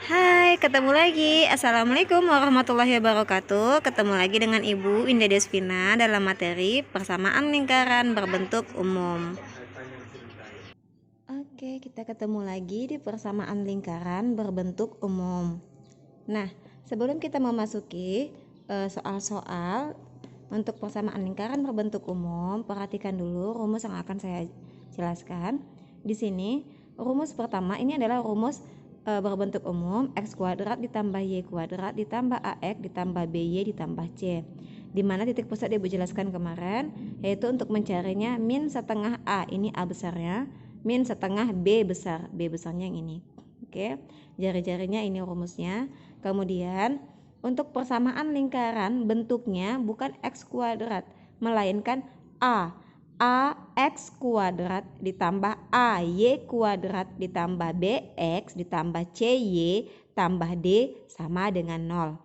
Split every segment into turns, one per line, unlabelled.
Hai, ketemu lagi. Assalamualaikum warahmatullahi wabarakatuh. Ketemu lagi dengan Ibu Indah Desvina dalam materi persamaan lingkaran berbentuk umum. Oke, kita ketemu lagi di persamaan lingkaran berbentuk umum. Nah, sebelum kita memasuki soal-soal untuk persamaan lingkaran berbentuk umum, perhatikan dulu rumus yang akan saya jelaskan. Di sini, rumus pertama ini adalah rumus berbentuk umum x kuadrat ditambah y kuadrat ditambah ax ditambah by ditambah c, di mana titik pusat Ibu jelaskan kemarin yaitu untuk mencarinya min setengah a, ini a besarnya, min setengah b besar, b besarnya yang ini. Oke, jari-jarinya ini rumusnya. Kemudian untuk persamaan lingkaran bentuknya bukan x kuadrat melainkan ax kuadrat ditambah ay kuadrat ditambah bx ditambah cy tambah d sama dengan 0.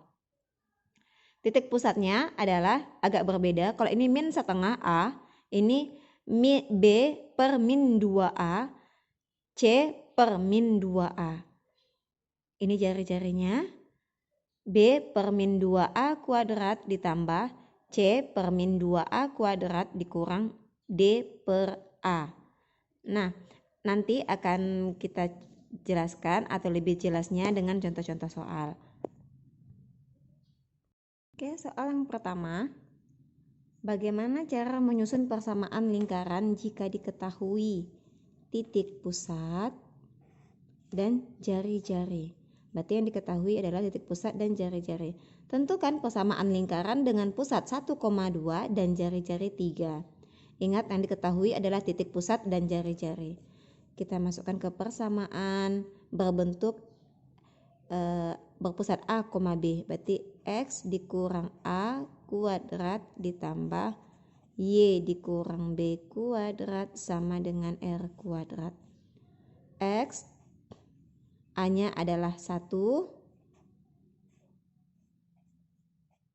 Titik pusatnya adalah agak berbeda. Kalau ini min setengah a, ini b per min 2a, c per min 2a. Ini jari-jarinya. B per min 2a kuadrat ditambah C per min 2a kuadrat dikurang D per A. Nah, nanti akan kita jelaskan atau lebih jelasnya dengan contoh-contoh soal. Oke, soal yang pertama. Bagaimana cara menyusun persamaan lingkaran jika diketahui titik pusat dan jari-jari? Berarti yang diketahui adalah titik pusat dan jari-jari. Tentukan persamaan lingkaran dengan pusat 1,2 dan jari-jari 3. Ingat yang diketahui adalah titik pusat dan jari-jari. Kita masukkan ke persamaan berbentuk berpusat A, B. Berarti X dikurang A kuadrat ditambah Y dikurang B kuadrat sama dengan R kuadrat. X A-nya adalah 1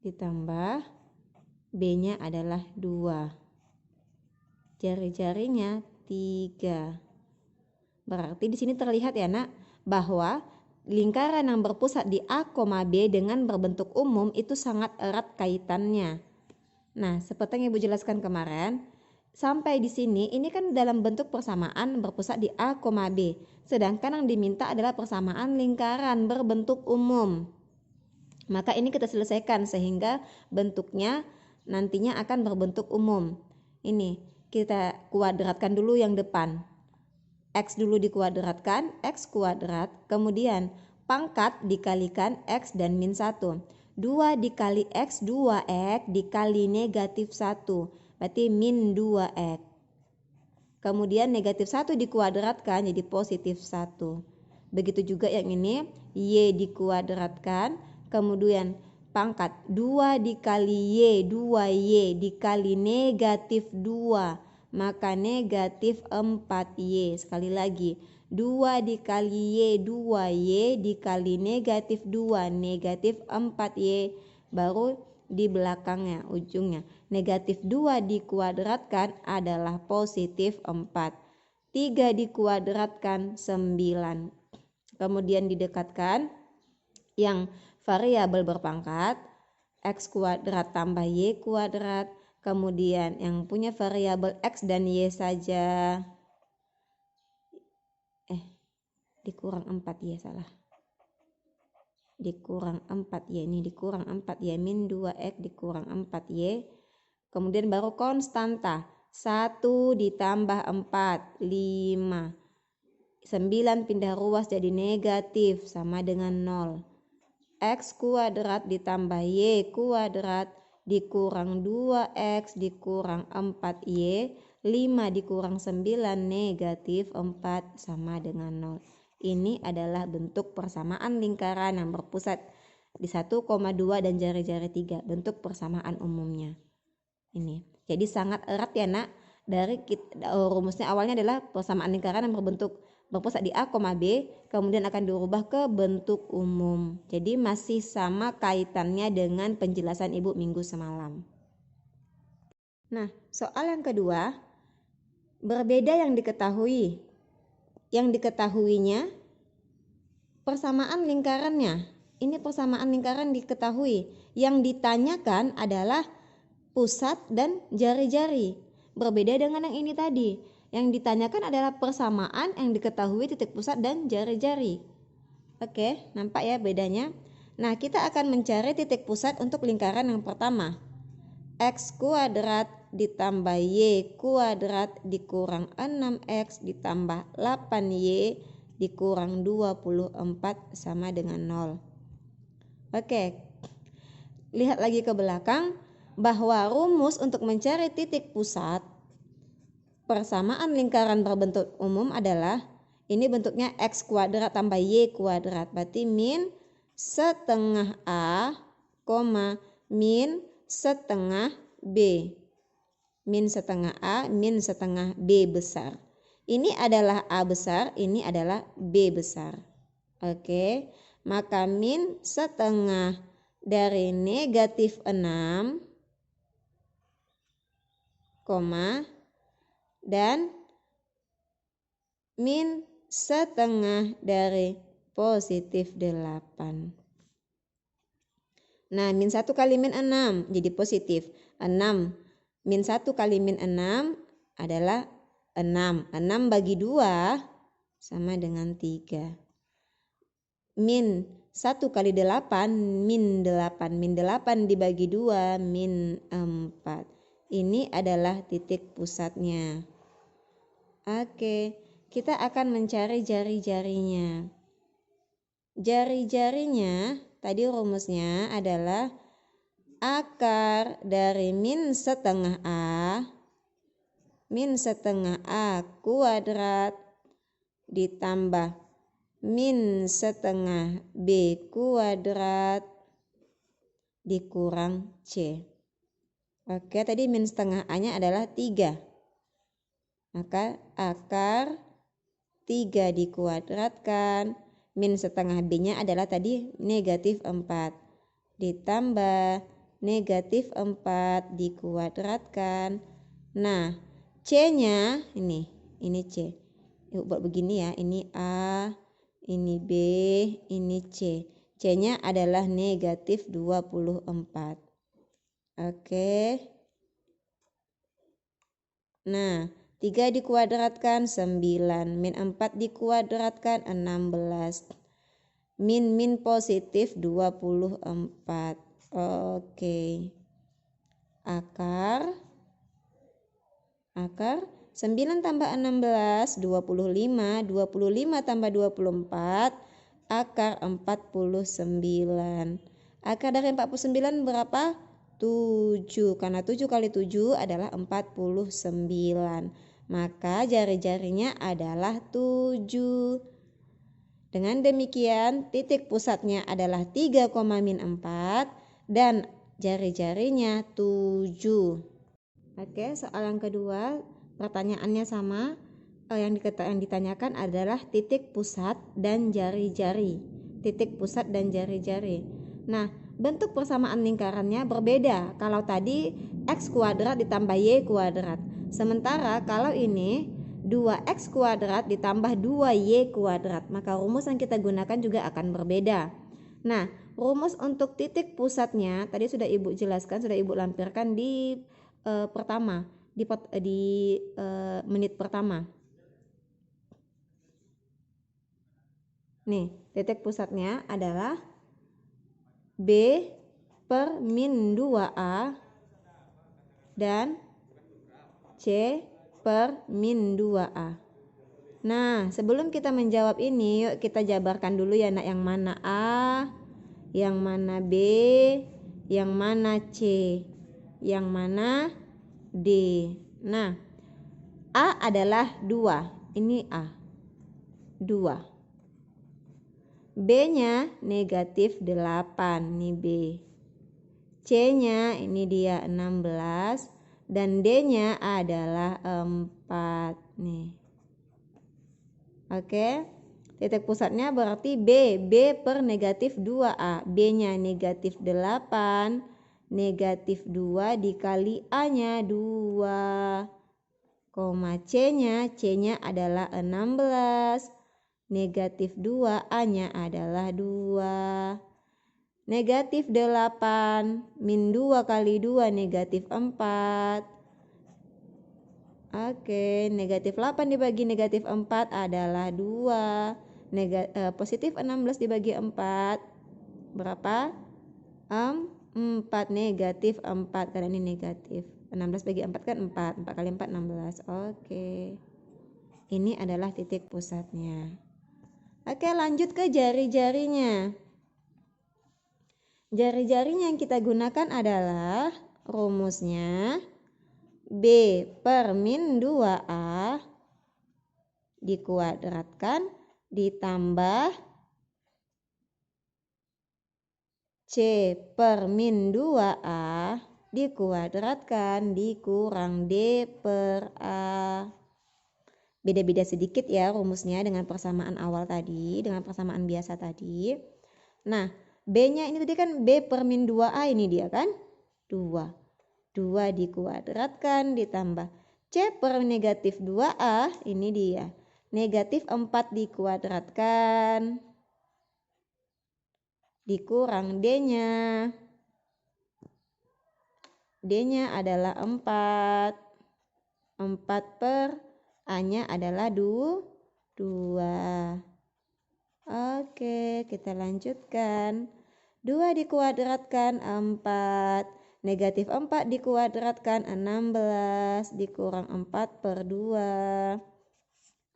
ditambah B-nya adalah 2. Jari-jarinya 3. Berarti di sini terlihat ya Nak bahwa lingkaran yang berpusat di A, B dengan berbentuk umum itu sangat erat kaitannya. Nah, seperti yang Ibu jelaskan kemarin, sampai di sini ini kan dalam bentuk persamaan berpusat di A, B. Sedangkan yang diminta adalah persamaan lingkaran berbentuk umum. Maka ini kita selesaikan sehingga bentuknya nantinya akan berbentuk umum. Ini kita kuadratkan dulu yang depan. X dulu dikuadratkan, X kuadrat, kemudian pangkat dikalikan X dan min 1. 2 dikali X, 2X dikali negatif 1, berarti min 2X. Kemudian negatif 1 dikuadratkan jadi positif 1. Begitu juga yang ini, Y dikuadratkan, kemudian pangkat 2 dikali Y, 2Y dikali negatif 2, maka negatif 4Y. Sekali lagi, 2 dikali Y, 2Y dikali negatif 2, negatif 4Y, baru di belakangnya, ujungnya. Negatif 2 dikuadratkan adalah positif 4. 3 dikuadratkan 9. Kemudian didekatkan yang variabel berpangkat X kuadrat tambah Y kuadrat. Kemudian yang punya variabel X dan Y saja. Dikurang 4Y, salah. Dikurang 4Y, ini dikurang 4Y, min 2X dikurang 4Y. Kemudian baru konstanta. 1 ditambah 4, 5. 9 pindah ruas jadi negatif sama dengan 0. X kuadrat ditambah Y kuadrat dikurang 2X dikurang 4Y, 5 dikurang 9 negatif 4 sama dengan 0. Ini adalah bentuk persamaan lingkaran yang berpusat di 1,2 dan jari-jari 3, bentuk persamaan umumnya. Ini. Jadi sangat erat ya Nak. Dari rumusnya awalnya adalah persamaan lingkaran yang berpusat di A, B, kemudian akan dirubah ke bentuk umum. Jadi masih sama kaitannya dengan penjelasan Ibu minggu semalam. Nah, soal yang kedua, berbeda yang diketahui. Yang diketahuinya persamaan lingkarannya. Ini persamaan lingkaran diketahui. Yang ditanyakan adalah pusat dan jari-jari. Berbeda dengan yang ini tadi. Yang ditanyakan adalah persamaan, yang diketahui titik pusat dan jari-jari. Oke, nampak ya bedanya? Nah, kita akan mencari titik pusat untuk lingkaran yang pertama. X kuadrat ditambah Y kuadrat dikurang 6X ditambah 8Y dikurang 24 sama dengan 0. Oke, lihat lagi ke belakang bahwa rumus untuk mencari titik pusat persamaan lingkaran berbentuk umum adalah ini bentuknya X kuadrat tambah Y kuadrat, berarti min setengah A, min setengah B. Min setengah A, min setengah B besar. Ini adalah A besar, ini adalah B besar. Oke, maka min setengah dari negatif 6, dan min setengah dari positif 8. Nah, min 1 kali min 6 jadi positif. 6 min 1 kali min 6 adalah 6. 6 bagi 2 sama dengan 3. Min 1 kali 8 min 8. Min 8 dibagi 2 min 4. Ini adalah titik pusatnya. Oke, kita akan mencari jari-jarinya. Jari-jarinya tadi rumusnya adalah akar dari min setengah A kuadrat ditambah min setengah B kuadrat dikurang C. Oke, tadi min setengah A-nya adalah 3. Maka akar 3 dikuadratkan, min setengah B-nya adalah tadi negatif 4. Ditambah negatif 4 dikuadratkan. Nah, C-nya ini C. Ibu buat begini ya, ini A, ini B, ini C. C-nya adalah negatif 24. Oke. Nah, 3 dikuadratkan 9, min 4 dikuadratkan 16. Min positif 24. Oke. Akar 9 tambah 16 25, 25 tambah 24 akar 49. Akar dari 49 berapa? 7, karena 7 kali 7 adalah 49. Maka jari-jarinya adalah 7. Dengan demikian titik pusatnya adalah 3, min 4 dan jari-jarinya 7. Oke, soal yang kedua pertanyaannya sama. Yang ditanyakan adalah titik pusat dan jari-jari. Titik pusat dan jari-jari. Nah, bentuk persamaan lingkarannya berbeda. Kalau tadi X kuadrat ditambah Y kuadrat. Sementara kalau ini 2X kuadrat ditambah 2Y kuadrat. Maka rumus yang kita gunakan juga akan berbeda. Nah, rumus untuk titik pusatnya tadi sudah Ibu jelaskan, sudah Ibu lampirkan di pertama, di menit pertama. Nih, titik pusatnya adalah B per min 2A dan C per min 2A. Nah, sebelum kita menjawab ini, yuk kita jabarkan dulu ya nak, yang mana A, yang mana B, yang mana C, yang mana D. Nah, A adalah 2, ini A, 2. B-nya negatif 8, ini B. C-nya ini dia 16 dan D-nya adalah 4 nih. Oke. Titik pusatnya berarti B per negatif 2A. B-nya negatif 8, negatif 2 dikali A-nya 2, C-nya adalah 16 Negatif 2, A-nya adalah 2. Negatif 8, min 2 kali 2, negatif 4. Oke, negatif 8 dibagi negatif 4 adalah 2. Positif 16 dibagi 4, berapa? 4, negatif 4, karena ini negatif. 16 bagi 4 kan 4, 4 kali 4, 16. Oke, ini adalah titik pusatnya. Oke, lanjut ke jari-jarinya. Jari-jarinya yang kita gunakan adalah rumusnya B per min 2A dikuadratkan ditambah C per min 2A dikuadratkan dikurang D per A. Beda-beda sedikit ya rumusnya dengan persamaan awal tadi, dengan persamaan biasa tadi. Nah, B-nya ini tadi kan B per min 2A, ini dia kan? 2. 2 dikuadratkan ditambah C per negatif 2A, ini dia. Negatif 4 dikuadratkan dikurang D-nya. D-nya adalah 4. 4 per A-nya adalah 2. Oke, kita lanjutkan. 2 dikuadratkan 4. Negatif 4 dikuadratkan 16 dikurang 4 per 2.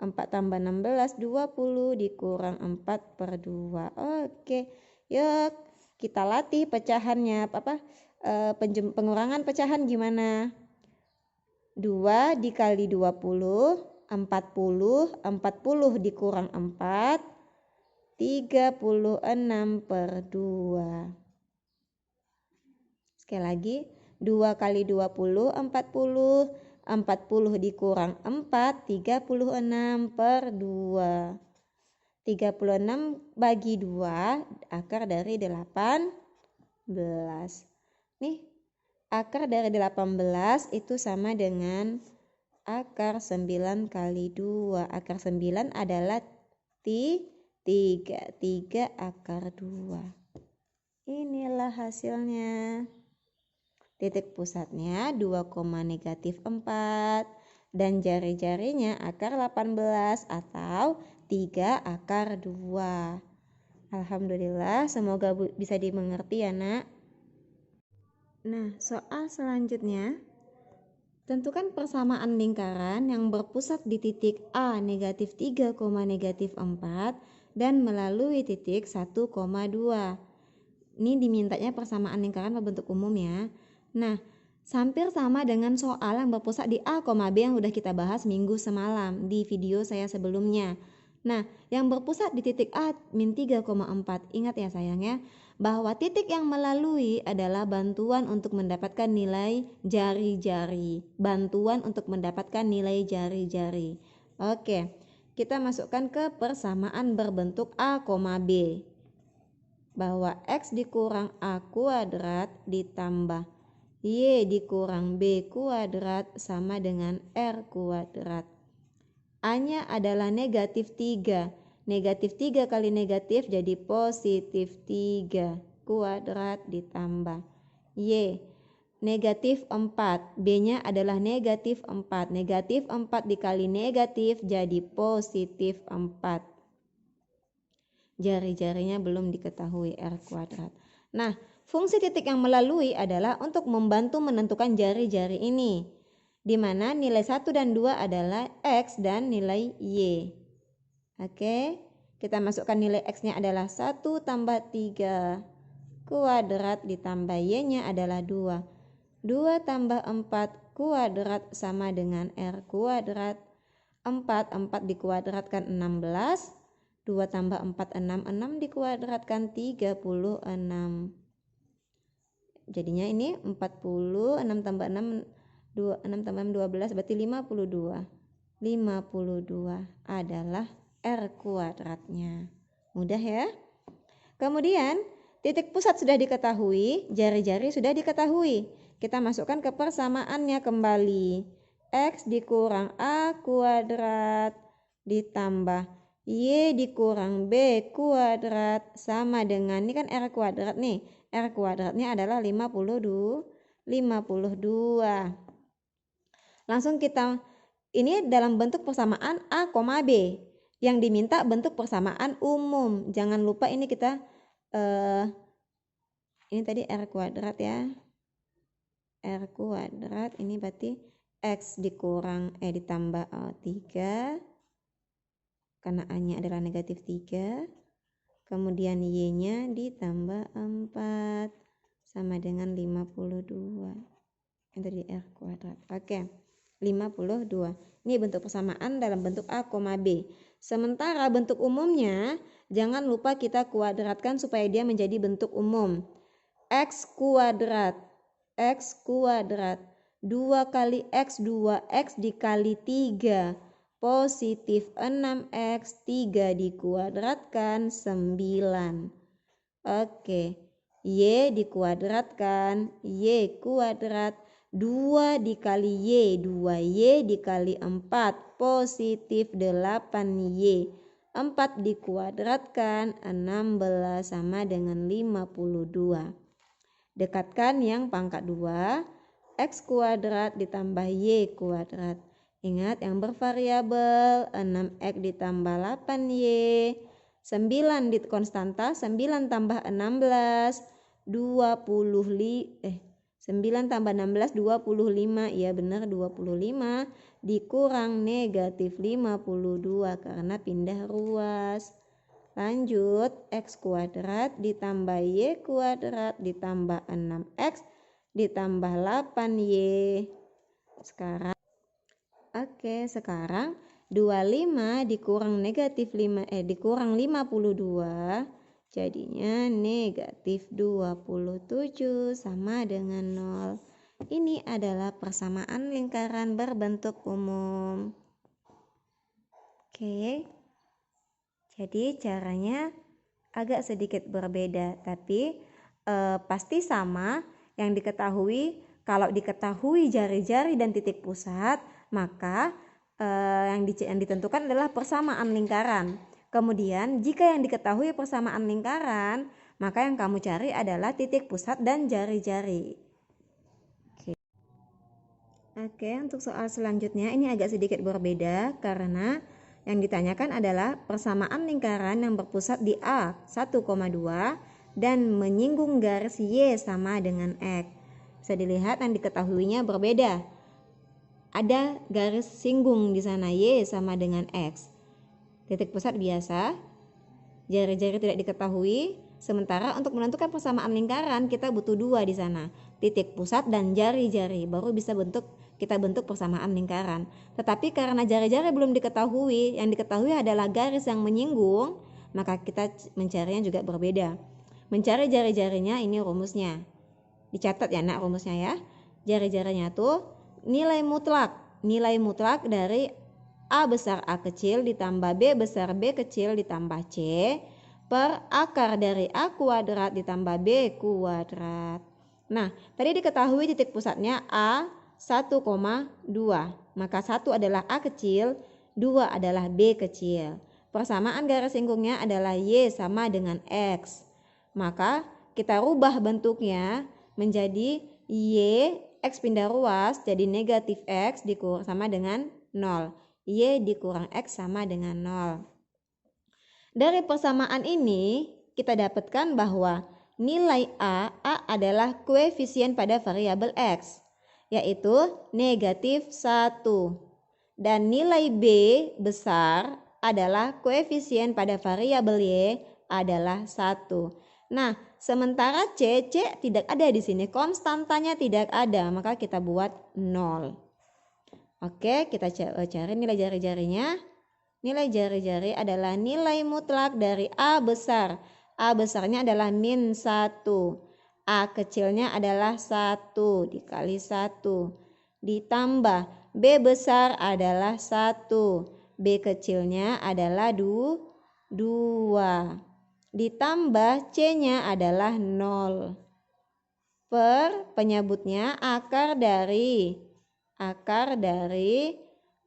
4 tambah 16, 20 dikurang 4 per 2. Oke, yuk kita latih pecahannya. Pengurangan pecahan gimana? 2 dikali 20, 40. 40 dikurang 4, 36 per 2. Sekali lagi, 2 kali 20, 40. 40 dikurang 4, 36 per 2. 36 bagi 2, akar dari 18. Nih, akar dari 18 itu sama dengan akar 9 kali 2. Akar 9 adalah 3. 3 akar 2. Inilah hasilnya. Titik pusatnya 2, negatif 4. Dan jari-jarinya akar 18 atau 3 akar 2. Alhamdulillah, semoga bisa dimengerti ya nak. Nah, soal selanjutnya, tentukan persamaan lingkaran yang berpusat di titik A negatif 3, negatif 4 dan melalui titik 1,2. Ini dimintanya persamaan lingkaran berbentuk umum ya. Nah, hampir sama dengan soal yang berpusat di A, B yang udah kita bahas minggu semalam di video saya sebelumnya. Nah, yang berpusat di titik A min 3,4. Ingat ya sayangnya, bahwa titik yang melalui adalah bantuan untuk mendapatkan nilai jari-jari. Bantuan untuk mendapatkan nilai jari-jari. Oke, kita masukkan ke persamaan berbentuk A, B. Bahwa X dikurang A kuadrat ditambah Y dikurang B kuadrat sama dengan R kuadrat. A-nya adalah negatif 3. Negatif 3 kali negatif jadi positif 3 kuadrat ditambah Y negatif 4. B-nya adalah negatif 4. Negatif 4 dikali negatif jadi positif 4. Jari-jarinya belum diketahui R kuadrat. Nah, fungsi titik yang melalui adalah untuk membantu menentukan jari-jari ini, di mana nilai 1 dan 2 adalah X dan nilai Y. Oke, kita masukkan nilai X-nya adalah 1 tambah 3 kuadrat ditambah Y-nya adalah 2. 2 tambah 4 kuadrat sama dengan R kuadrat. 4 dikuadratkan 16. 2 tambah 4, 6. 6 dikuadratkan 36. Jadinya ini 40, 6 tambah 6, 6 tambah 6, 12, berarti 52. 52 adalah R kuadratnya. Mudah ya? Kemudian titik pusat sudah diketahui, jari-jari sudah diketahui. Kita masukkan ke persamaannya kembali. X dikurang A kuadrat ditambah Y dikurang B kuadrat sama dengan, ini kan R kuadrat nih. R kuadratnya adalah 52. Langsung kita, ini dalam bentuk persamaan A, B. Yang diminta bentuk persamaan umum. Jangan lupa ini kita, ini tadi R kuadrat ya. R kuadrat ini berarti X dikurang ditambah 3 karena A-nya adalah negatif 3, kemudian Y-nya ditambah 4 sama dengan 52. Yang tadi R kuadrat. Oke, 52. Ini bentuk persamaan dalam bentuk A, B. Sementara bentuk umumnya jangan lupa kita kuadratkan supaya dia menjadi bentuk umum. X kuadrat 2 kali X 2X dikali 3 positif 6X 3 dikuadratkan 9. Oke, Y dikuadratkan Y kuadrat 2 dikali Y 2Y dikali 4 positif 8Y 4 dikuadratkan 16 sama dengan 52. Dekatkan yang pangkat 2, X kuadrat ditambah Y kuadrat. Ingat yang bervariabel 6X ditambah 8Y. 9 di konstanta, 9 tambah 16, 9 tambah 16, 25. Iya benar 25. Dikurang negatif 52 karena pindah ruas. Lanjut, X kuadrat ditambah Y kuadrat ditambah 6X ditambah 8Y. Sekarang 25 dikurang negatif 5 dikurang 52 jadinya negatif 27 sama dengan 0. Ini adalah persamaan lingkaran berbentuk umum. Oke. Jadi caranya agak sedikit berbeda, tapi pasti sama. Yang diketahui, kalau diketahui jari-jari dan titik pusat, maka yang ditentukan adalah persamaan lingkaran. Kemudian jika yang diketahui persamaan lingkaran, maka yang kamu cari adalah titik pusat dan jari-jari. Oke, untuk soal selanjutnya ini agak sedikit berbeda karena yang ditanyakan adalah persamaan lingkaran yang berpusat di A 1,2 dan menyinggung garis Y sama dengan X. Bisa dilihat yang diketahuinya berbeda. Ada garis singgung di sana, Y sama dengan X. Titik pusat biasa, jari-jari tidak diketahui. Sementara untuk menentukan persamaan lingkaran kita butuh 2 di sana, titik pusat dan jari-jari, baru bisa kita bentuk persamaan lingkaran. Tetapi karena jari-jari belum diketahui, yang diketahui adalah garis yang menyinggung, maka kita mencarinya juga berbeda. Mencari jari-jarinya ini rumusnya. Dicatat ya nak rumusnya ya. Jari-jarinya tuh nilai mutlak dari A besar A kecil ditambah B besar B kecil ditambah C per akar dari A kuadrat ditambah B kuadrat. Nah, tadi diketahui titik pusatnya A 1,2. Maka 1 adalah A kecil, 2 adalah B kecil. Persamaan garis singgungnya adalah Y sama dengan X. Maka kita rubah bentuknya menjadi Y X pindah ruas jadi negatif X dikurang sama dengan 0. Y dikurang X sama dengan 0. Dari persamaan ini kita dapatkan bahwa nilai A adalah koefisien pada variabel X, yaitu negatif 1. Dan nilai B besar adalah koefisien pada variabel Y adalah 1. Nah, sementara C tidak ada di sini, konstantanya tidak ada, maka kita buat 0. Oke, kita cari nilai jari-jarinya. Nilai jari-jari adalah nilai mutlak dari A besar. A besarnya adalah min 1. A kecilnya adalah 1 dikali 1. Ditambah B besar adalah 1. B kecilnya adalah 2. Ditambah C-nya adalah 0. Per penyebutnya akar dari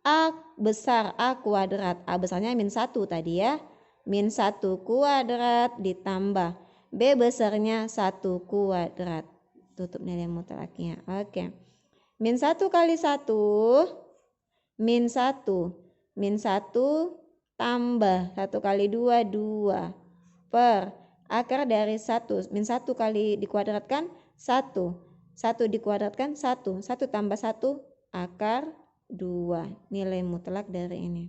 A besar A kuadrat. A besarnya min 1 tadi ya. Min 1 kuadrat ditambah B besarnya 1 kuadrat. Tutup nilai mutlaknya. Oke. Min 1 kali 1 min 1. Min 1 tambah 1 kali 2 2 per akar dari 1. Min 1 kali dikuadratkan 1. 1 dikuadratkan 1. 1 tambah 1 akar 2. Nilai mutlak dari ini.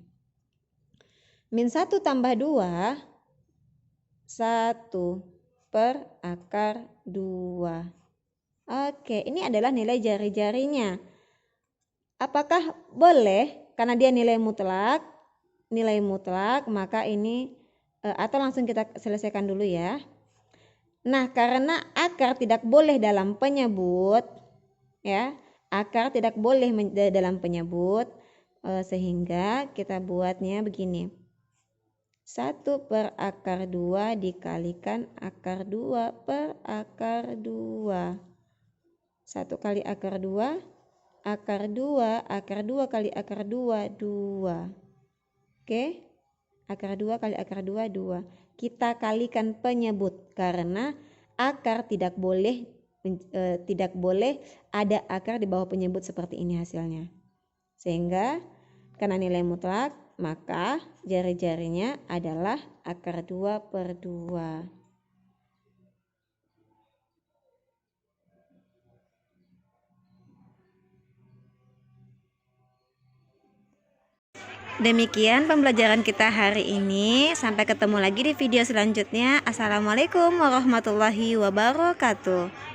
Min 1 tambah 2 1 per akar 2. Oke, ini adalah nilai jari-jarinya. Apakah boleh karena dia nilai mutlak, maka ini atau langsung kita selesaikan dulu ya. Nah, karena akar tidak boleh dalam penyebut ya, akar tidak boleh dalam penyebut, sehingga kita buatnya begini. 1 per akar 2 dikalikan akar 2 per akar 2. 1 kali akar 2, akar 2 kali akar 2, 2. Oke, akar 2 kali akar 2, 2. Kita kalikan penyebut karena akar tidak boleh ada akar di bawah penyebut seperti ini hasilnya. Sehingga karena nilai mutlak, maka jari-jarinya adalah akar 2 per 2. Demikian pembelajaran kita hari ini. Sampai ketemu lagi di video selanjutnya. Assalamualaikum warahmatullahi wabarakatuh.